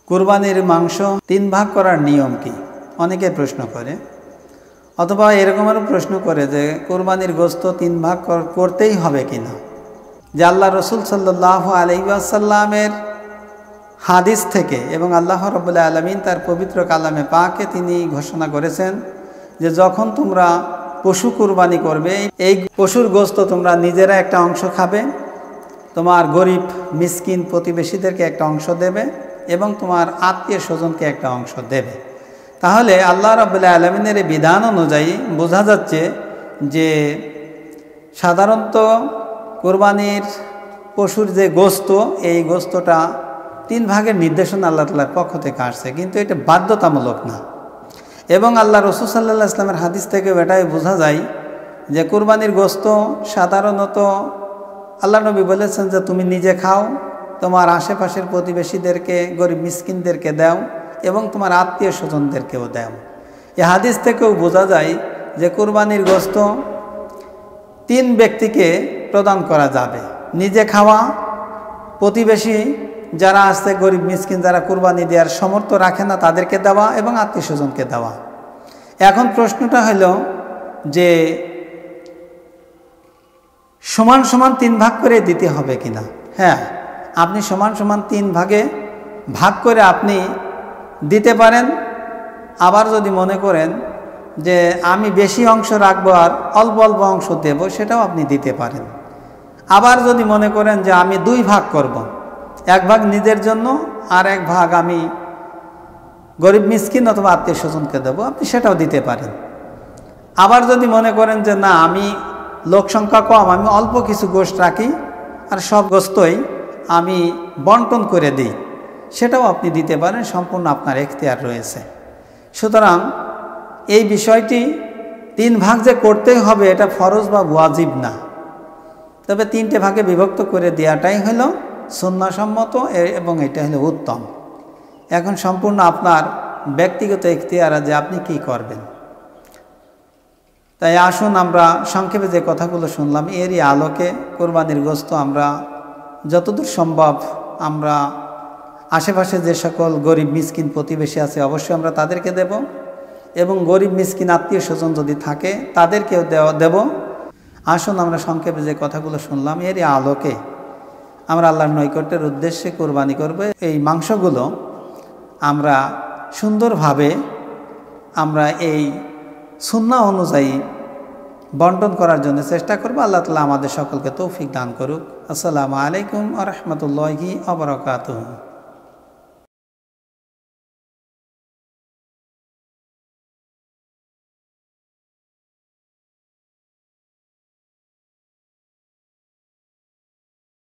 কুরবানির মাংস 3 ভাগ করার নিয়ম কি? অনেকে প্রশ্ন করে, অথবা এরকমেরও প্রশ্ন করে যে কুরবানির গোশত 3 ভাগ করতেই হবে কিনা। যে আল্লাহ রসুল সাল্লাল্লাহু আলাইহি ওয়াসাল্লামের হাদিস থেকে এবং আল্লাহ রাব্বুল আলামিন তার পবিত্র কালামে পাকে তিনি ঘোষণা করেছেন যে যখন তোমরা পশু কুরবানি করবে, এই পশুর গোশত তোমরা নিজেরা একটা অংশ খাবে, তোমার গরিব মিসকিন প্রতিবেশীদেরকে একটা অংশ দেবে এবং তোমার আত্মীয় স্বজনকে একটা অংশ দেবে। তাহলে আল্লাহ রাব্বুল আলামিনের এই বিধান অনুযায়ী বোঝা যাচ্ছে যে সাধারণত কোরবানির পশুর যে গোশত, এই গোশতটা 3 ভাগের নির্দেশনা আল্লাহ তাআলার পক্ষ থেকে আসছে, কিন্তু এটা বাধ্যতামূলক না। এবং আল্লাহ রাসূল সাল্লাল্লাহু আলাইহি ওয়াসাল্লামের হাদিস থেকে এটাই বোঝা যায় যে কোরবানির গোশত সাধারণত আল্লাহ নবী বলেছেন যে তুমি নিজে খাও, তোমার আশেপাশের প্রতিবেশীদেরকে, গরিব মিসকিনদেরকে দাও এবং তোমার আত্মীয় স্বজনদেরকেও দাও। এই হাদিস থেকেও বোঝা যায় যে কুরবানির গোশত 3 ব্যক্তিকে প্রদান করা যাবে: নিজে খাওয়া, প্রতিবেশী যারা আছে, গরিব মিসকিন যারা কুরবানি দেওয়ার সামর্থ্য রাখে না তাদেরকে দেওয়া এবং আত্মীয় স্বজনকে দেওয়া। এখন প্রশ্নটা হলো যে সমান সমান 3 ভাগ করে দিতে হবে কিনা। হ্যাঁ, আপনি সমান সমান 3 ভাগে ভাগ করে আপনি দিতে পারেন। আবার যদি মনে করেন যে আমি বেশি অংশ রাখবো আর অল্প অল্প অংশ দেব, সেটাও আপনি দিতে পারেন। আবার যদি মনে করেন যে আমি 2 ভাগ করব, 1 ভাগ নিজের জন্য আর 1 ভাগ আমি গরিব মিসকিন অথবা আত্মীয় স্বজনকে দেবো, আপনি সেটাও দিতে পারেন। আবার যদি মনে করেন যে না, আমি লোক সংখ্যা কম, আমি অল্প কিছু গোশত রাখি আর সব গোশতই আমি বন্টন করে দিই, সেটাও আপনি দিতে পারেন। সম্পূর্ণ আপনার এখতিয়ার রয়েছে। সুতরাং এই বিষয়টি 3 ভাগ যে করতেই হবে এটা ফরজ বা ওয়াজিব না, তবে 3টে ভাগে বিভক্ত করে দেওয়াটাই হলো সুন্নাহসম্মত এবং এটা হলো উত্তম। এখন সম্পূর্ণ আপনার ব্যক্তিগত এখতিয়ার যে আপনি কি করবেন। তাই আসুন আমরা সংক্ষেপে যে কথাগুলো শুনলাম এরই আলোকে কোরবানির গোশত আমরা যতদূর সম্ভব আমরা আশেপাশে যে সকল গরিব মিসকিন প্রতিবেশী আছে অবশ্যই আমরা তাদেরকে দেব, এবং গরিব মিসকিন আত্মীয় স্বজন যদি থাকে তাদেরকেও দেব। আসুন আমরা সংক্ষেপে যে কথাগুলো শুনলাম এরই আলোকে আমরা আল্লাহর নৈকট্যের উদ্দেশ্যে কোরবানি করব। এই মাংসগুলো আমরা সুন্দরভাবে আমরা এই সুন্নাহ অনুযায়ী বন্টন করার জন্য চেষ্টা করব। আল্লাহ তাআলা আমাদের সকলকে তৌফিক দান করুক। আসসালামু আলাইকুম ওয়া রাহমাতুল্লাহি ওয়া বারাকাতুহু।